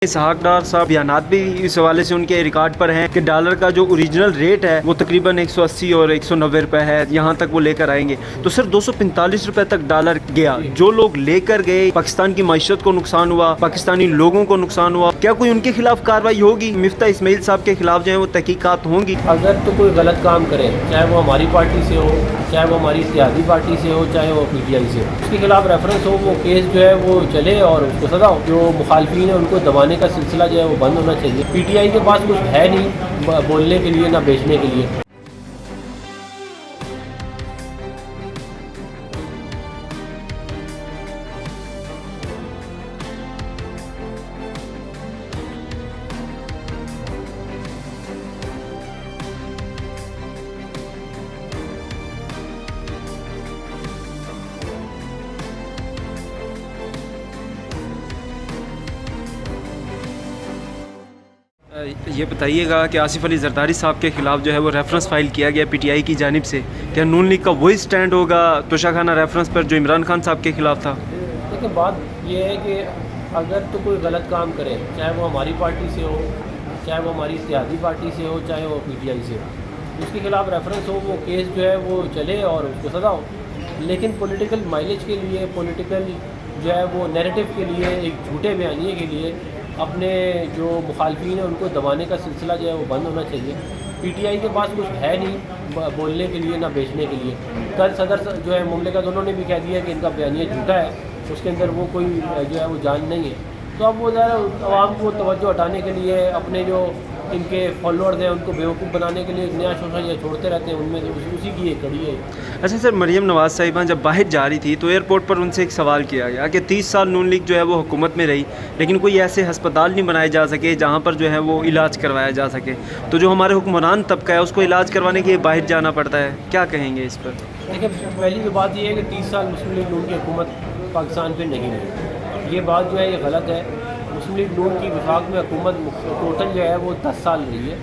इसहाक डार साहब बयानात भी इस हवाले से उनके रिकॉर्ड पर हैं कि डॉलर का जो ओरिजिनल रेट है वो तकरीबन 180 और 190 रुपये है, यहाँ तक वो लेकर आएंगे। तो सिर्फ 245 रुपये तक डॉलर गया। जो लोग लेकर गए, पाकिस्तान की मईशत को नुकसान हुआ, पाकिस्तानी लोगों को नुकसान हुआ। क्या कोई उनके खिलाफ कार्रवाई होगी? मिफ्ता इस्माइल साहब के खिलाफ जो है वो तहकीकात होंगी। अगर तो कोई गलत काम करे, चाहे वो हमारी पार्टी से हो, चाहे वो हमारी इत्तेहादी पार्टी से हो, चाहे वो PTI से हो, उसके खिलाफ रेफरेंस हो, वो केस जो है वो चले और उसको सजा हो। जो मुखालफिन है उनको दबाने का सिलसिला जो है वो बंद होना चाहिए। PTI के पास कुछ है नहीं बोलने के लिए ना बेचने के लिए। ये बताइएगा कि आसिफ अली जरदारी साहब के खिलाफ जो है वो रेफरेंस फाइल किया गया PTI की जानिब से, क्या नून लीग का वही स्टैंड होगा तोशाखाना रेफरेंस पर जो इमरान खान साहब के खिलाफ था? देखिए, बात ये है कि अगर तो कोई गलत काम करे, चाहे वो हमारी पार्टी से हो, चाहे वो हमारी इत्तेहादी पार्टी से हो, चाहे वो PTI से हो, उसके खिलाफ रेफरेंस हो, वो केस जो है वो चले और उसको सजा हो। लेकिन पॉलिटिकल माइलेज के लिए, पॉलिटिकल जो है वो नैरेटिव के लिए, एक झूठे बयानिए के लिए अपने जो मुखालफिन है उनको दबाने का सिलसिला जो है वो बंद होना चाहिए। PTI के पास कुछ है नहीं बोलने के लिए ना बेचने के लिए। कल सदर जो है मुमलिकत उन्होंने भी कह दिया कि इनका बयानिया झूठा है, उसके अंदर वो कोई जो है वो जान नहीं है। तो अब वो ज़रा आवाम को तवज्जो हटाने के लिए, अपने जो इनके फॉलोअर्स हैं उनको बेवकूफ़ बनाने के लिए एक नया शोशा ये छोड़ते रहते हैं, उनमें से उसी की एक कड़ी है। अच्छा सर, मरियम नवाज़ साहिबा जब बाहर जा रही थी तो एयरपोर्ट पर उनसे एक सवाल किया गया कि 30 साल नून लीग जो है वो हुकूमत में रही, लेकिन कोई ऐसे हस्पताल नहीं बनाए जा सके जहाँ पर जो है वो इलाज करवाया जा सके। तो जो हमारे हुक्मरान तबका है उसको इलाज करवाने के लिए बाहर जाना पड़ता है, क्या कहेंगे इस पर? देखिए, पहली तो बात ये है कि 30 साल मुस्लिम लीग नून की हुकूमत पाकिस्तान पर नहीं रही। ये बात जो है ये गलत है। मुस्लिम लीग नून की वफाक में हुकूमत टोटल जो है वो 10 साल रही है,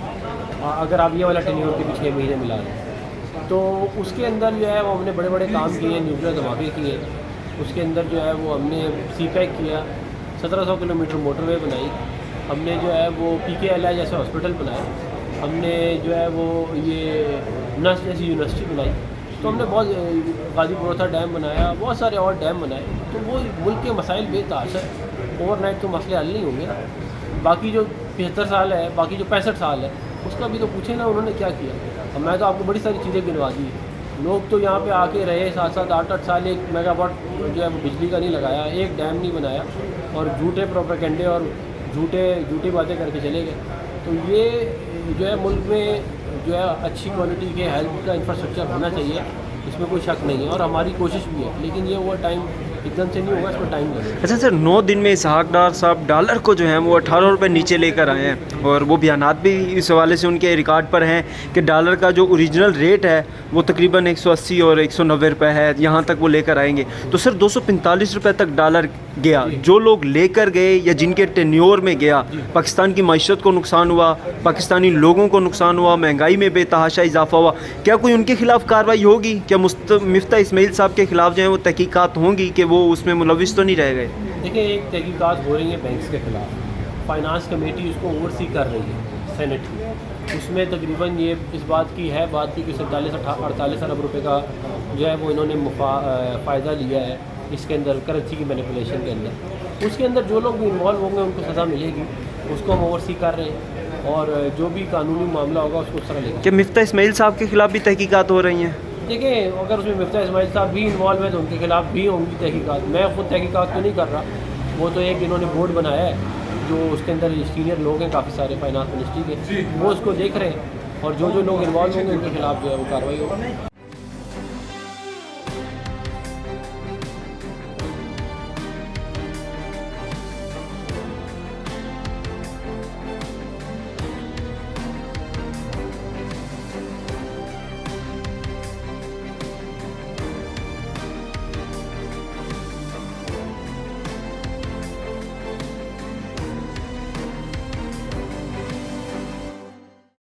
अगर आप ये वाला टेन्योर के भी 6 महीने मिला लें। तो उसके अंदर जो है वो हमने बड़े बड़े काम किए, न्यूक्लियर धमाके किए। उसके अंदर जो है वो हमने CPEC किया, 1700 किलोमीटर मोटरवे बनाई, हमने जो है वो PKLI जैसे हॉस्पिटल बनाए, हमने जो है वो ये नस जैसी यूनिवर्सिटी बनाई। तो हमने बहुत गाजीपुर डैम बनाया, बहुत सारे और डैम बनाए। तो वो मुल्क के मसाइल बेतहाशा है, ओवरनाइट तो मसले हल नहीं होंगे ना। बाकी जो 75 साल है, बाकी जो 65 साल है, उसका भी तो पूछे ना उन्होंने क्या किया। अब मैं तो आपको बड़ी सारी चीज़ें गिनवा दी। लोग तो यहाँ पे आके रहे 7-7, 8-8 साल, 1 मेगावाट जो है वो बिजली का नहीं लगाया, एक डैम नहीं बनाया, और झूठे प्रोपेगेंडे और झूठी बातें करके चले गए। तो ये जो है मुल्क में जो है अच्छी क्वालिटी के हेल्थ का इंफ्रास्ट्रक्चर होना चाहिए, इसमें कोई शक नहीं है, और हमारी कोशिश भी है। लेकिन ये ओवर टाइम एकदम से नहीं होगा, इसमें टाइम लगेगा। अच्छा सर, 9 दिन में इसहाक डार साहब डॉलर को जो है वो 18 रुपये नीचे लेकर आए हैं, और वो बयानात भी इस हवाले से उनके रिकॉर्ड पर हैं कि डॉलर का जो ओरिजिनल रेट है वो तकरीबन 180 और 190 रुपये है, यहाँ तक वो लेकर आएंगे। तो सिर्फ 245 रुपये तक डॉलर गया। जो लोग लेकर गए या जिनके टेन्योर में गया, पाकिस्तान की मईशत को नुकसान हुआ, पाकिस्तानी लोगों को नुकसान हुआ, महंगाई में बेतहाशा इजाफा हुआ। क्या कोई उनके खिलाफ कार्रवाई होगी? क्या मिफ्ता इस्माइल साहब के खिलाफ जो है वो तहकीकात होंगी कि वो उसमें मुलविस तो नहीं रह गए? देखिए, एक तहकीकात हो रही है बैंक्स के खिलाफ, फाइनेंस कमेटी उसको ओवरसी कर रही है, सेनेट की। उसमें तकरीबन ये इस बात की कि 47-48 अरब रुपए का जो है वो इन्होंने फ़ायदा लिया है इसके अंदर, करेंसी की मैनिपुलेशन के अंदर। उसके अंदर जो लोग भी इन्वॉल्व होंगे उनको सज़ा मिलेगी, उसको हम ओवरसी कर रहे हैं, और जो भी कानूनी मामला होगा उसको उस तरह लेंगे। क्या मिफ्ता इस्माइल साहब के खिलाफ भी तहकीकात हो रही हैं? देखिए, अगर उसमें मिफ्ता इस्माइल साहब भी इन्वॉल्व है तो उनके खिलाफ भी होंगी तहकीकात। मैं खुद तहकीकात तो नहीं कर रहा, वो तो एक इन्होंने बोर्ड बनाया है जो उसके अंदर सीनियर लोग हैं काफ़ी सारे फाइनेंस मिनिस्ट्री के, वो उसको देख रहे हैं, और जो लोग इन्वॉल्व होंगे उनके खिलाफ जो है वो कार्रवाई होगी।